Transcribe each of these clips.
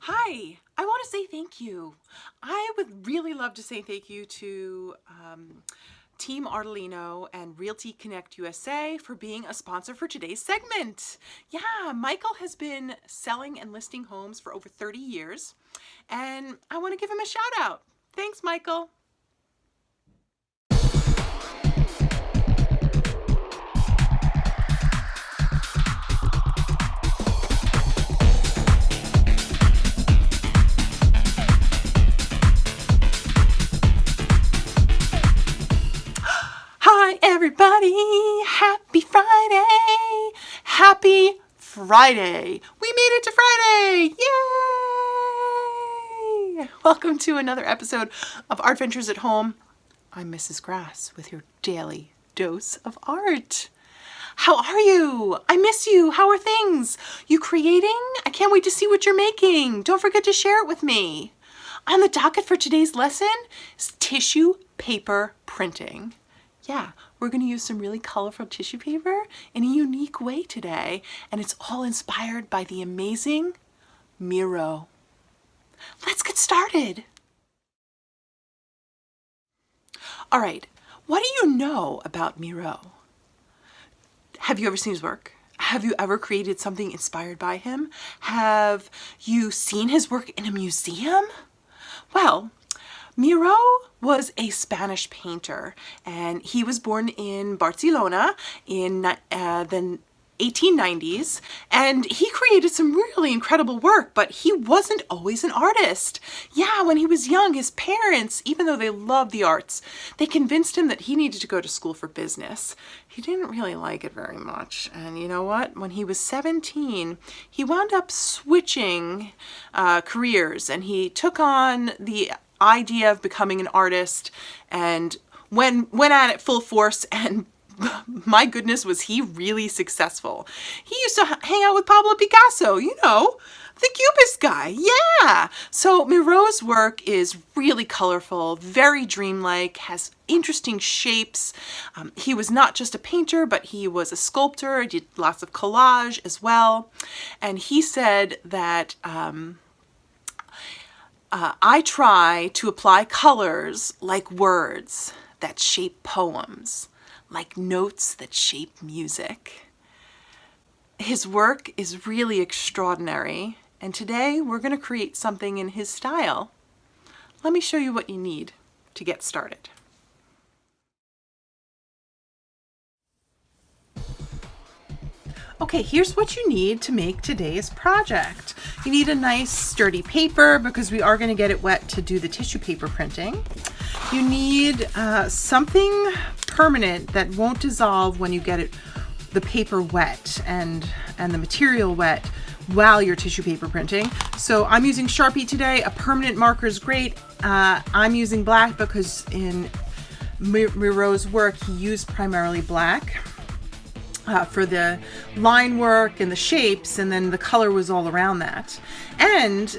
Hi, I want to say thank you. I would really love to say thank you to Team Artelino and Realty Connect USA for being a sponsor for today's segment. Yeah, Michael has been selling and listing homes for over 30 years, and I want to give him a shout out. Thanks, Michael. Hi, everybody. Happy Friday. Happy Friday. We made it to Friday. Yay! Welcome to another episode of Art Ventures at Home. I'm Mrs. Grass with your daily dose of art. How are you? I miss you. How are things? You creating? I can't wait to see what you're making. Don't forget to share it with me. On the docket for today's lesson is tissue paper printing. Yeah, we're going to use some really colorful tissue paper in a unique way today, and it's all inspired by the amazing Miro. Let's get started. All right, what do you know about Miro? Have you ever seen his work? Have you ever created something inspired by him? Have you seen his work in a museum? Well, Miro was a Spanish painter, and he was born in Barcelona in the 1890s, and he created some really incredible work, but he wasn't always an artist. Yeah, when he was young, his parents, even though they loved the arts, they convinced him that he needed to go to school for business. He didn't really like it very much, and you know what? When he was 17, he wound up switching careers, and he took on the idea of becoming an artist and went at it full force, and my goodness, was he really successful. He used to hang out with Pablo Picasso, you know, the Cubist guy. Yeah. So Miro's work is really colorful, very dreamlike, has interesting shapes. He was not just a painter, but he was a sculptor. He did lots of collage as well. And he said that I try to apply colors like words that shape poems, like notes that shape music. His work is really extraordinary, and today we're going to create something in his style. Let me show you what you need to get started. Okay, here's what you need to make today's project. You need a nice sturdy paper because we are going to get it wet to do the tissue paper printing. You need something permanent that won't dissolve when you get the paper wet and the material wet while you're tissue paper printing. So I'm using Sharpie today. A permanent marker is great. I'm using black because in Miro's work he used primarily black for the line work and the shapes, and then the color was all around that. And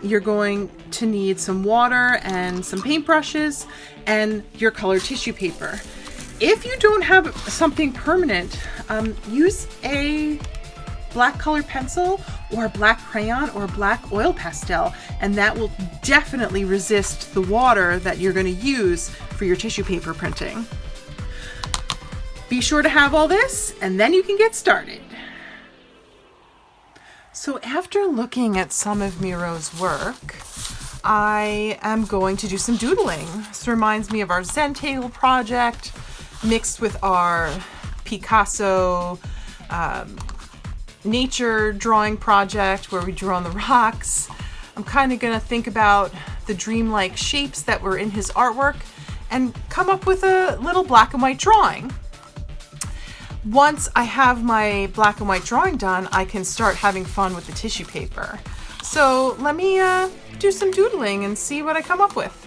you're going to need some water and some paintbrushes and your colored tissue paper. If you don't have something permanent, use a black colored pencil or a black crayon or a black oil pastel, and that will definitely resist the water that you're going to use for your tissue paper printing. Be sure to have all this, and then you can get started. So after looking at some of Miro's work, I am going to do some doodling. This reminds me of our Zen table project mixed with our Picasso nature drawing project where we drew on the rocks. I'm kind of going to think about the dreamlike shapes that were in his artwork and come up with a little black and white drawing. Once I have my black and white drawing done, I can start having fun with the tissue paper. So let me do some doodling and see what I come up with.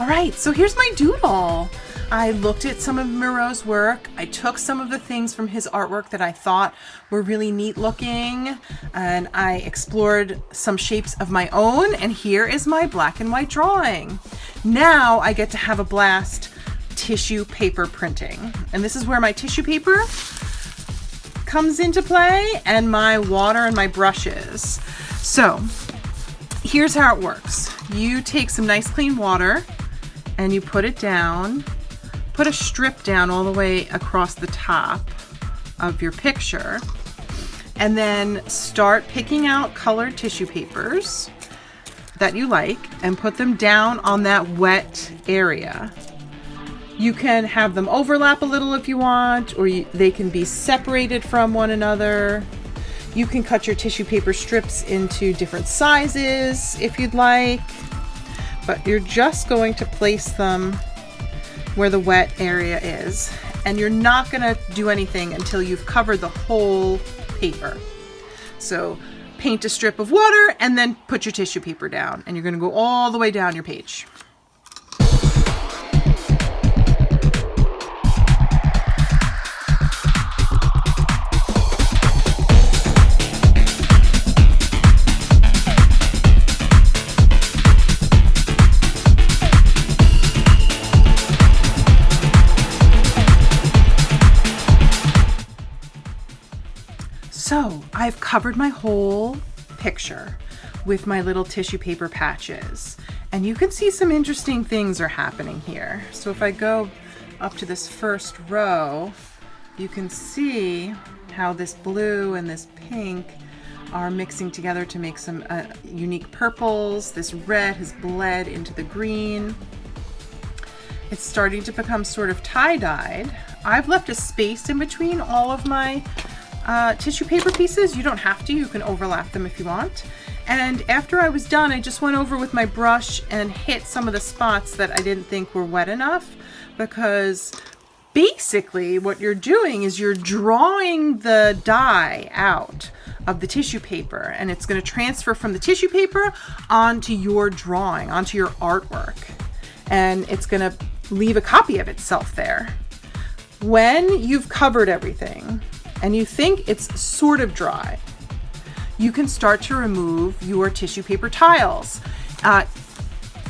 All right, so here's my doodle. I looked at some of Miro's work. I took some of the things from his artwork that I thought were really neat looking, and I explored some shapes of my own, and here is my black and white drawing. Now I get to have a blast tissue paper printing. And this is where my tissue paper comes into play, and my water and my brushes. So here's how it works. You take some nice clean water and you put it down. Put a strip down all the way across the top of your picture, and then start picking out colored tissue papers that you like and put them down on that wet area. You can have them overlap a little if you want, or they can be separated from one another. You can cut your tissue paper strips into different sizes if you'd like, but you're just going to place them where the wet area is, and you're not going to do anything until you've covered the whole paper. So paint a strip of water and then put your tissue paper down, and you're going to go all the way down your page. So I've covered my whole picture with my little tissue paper patches, and you can see some interesting things are happening here. So if I go up to this first row, you can see how this blue and this pink are mixing together to make some unique purples. This red has bled into the green. It's starting to become sort of tie-dyed. I've left a space in between all of my tissue paper pieces. You don't have to, you can overlap them if you want. And after I was done, I just went over with my brush and hit some of the spots that I didn't think were wet enough, because basically what you're doing is you're drawing the dye out of the tissue paper, and it's going to transfer from the tissue paper onto your drawing, onto your artwork, and it's going to leave a copy of itself there. When you've covered everything and you think it's sort of dry, you can start to remove your tissue paper tiles.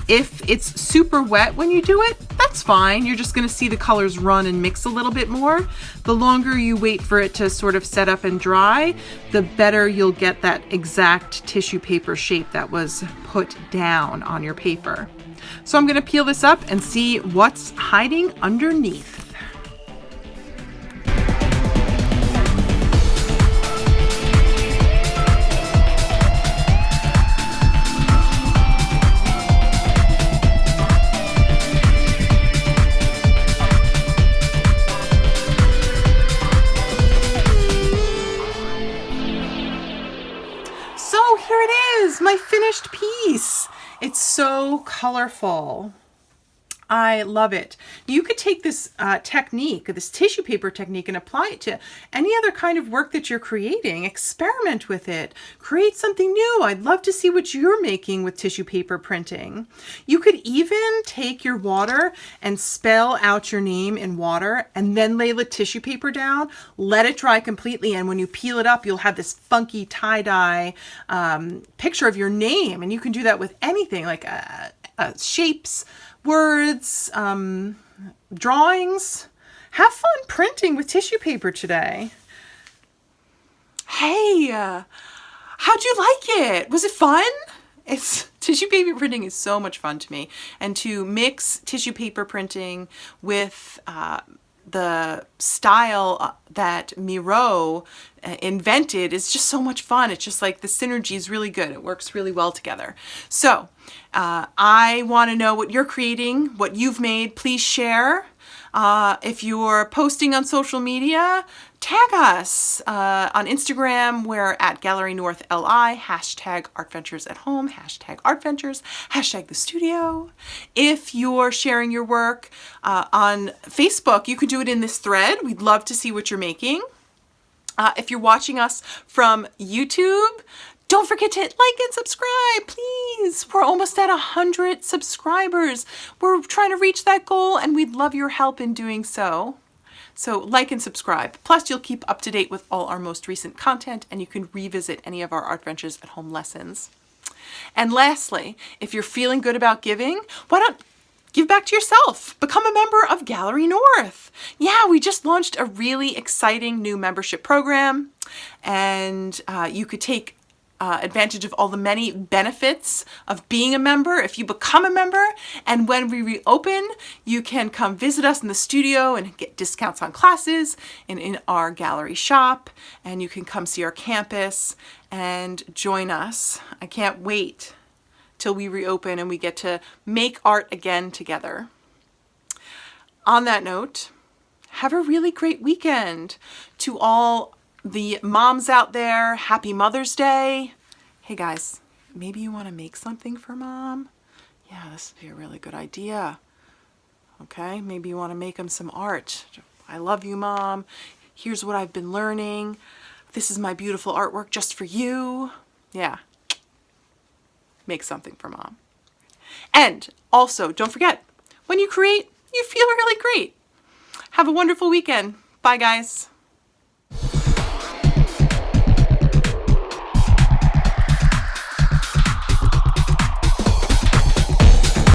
If it's super wet when you do it, that's fine. You're just gonna see the colors run and mix a little bit more. The longer you wait for it to sort of set up and dry, the better you'll get that exact tissue paper shape that was put down on your paper. So I'm gonna peel this up and see what's hiding underneath. Here it is, my finished piece. It's so colorful. I love it. You could take this technique, this tissue paper technique, and apply it to any other kind of work that you're creating. Experiment with it. Create something new. I'd love to see what you're making with tissue paper printing. You could even take your water and spell out your name in water and then lay the tissue paper down, let it dry completely, and when you peel it up, you'll have this funky tie-dye picture of your name. And you can do that with anything, like shapes, words, drawings. Have fun printing with tissue paper today. Hey, how'd you like it? Was it fun? Tissue paper printing is so much fun to me, and to mix tissue paper printing with the style that Miro invented is just so much fun. It's just like the synergy is really good. It works really well together. So I want to know what you're creating, what you've made. Please share. If you're posting on social media, tag us on Instagram. We're at Gallery North LI, hashtag ArtVentures at Home, hashtag ArtVentures, hashtag the studio. If you're sharing your work on Facebook, you could do it in this thread. We'd love to see what you're making. If you're watching us from YouTube, Don't forget to hit like and subscribe, please. We're almost at 100 subscribers. We're trying to reach that goal and we'd love your help in doing so. So like and subscribe. Plus you'll keep up to date with all our most recent content and you can revisit any of our Art Ventures at Home lessons. And lastly, if you're feeling good about giving, why don't give back to yourself. Become a member of Gallery North. Yeah, we just launched a really exciting new membership program and you could take advantage of all the many benefits of being a member if you become a member. And when we reopen, you can come visit us in the studio and get discounts on classes and in our gallery shop. And you can come see our campus and join us. I can't wait till we reopen and we get to make art again together. On that note, have a really great weekend. To all the moms out there, happy Mother's Day. Hey guys, maybe you want to make something for mom? Yeah, this would be a really good idea. Okay, maybe you want to make them some art. I love you, Mom. Here's what I've been learning. This is my beautiful artwork just for you. Yeah, make something for Mom. And also, don't forget, when you create, you feel really great. Have a wonderful weekend. Bye, guys.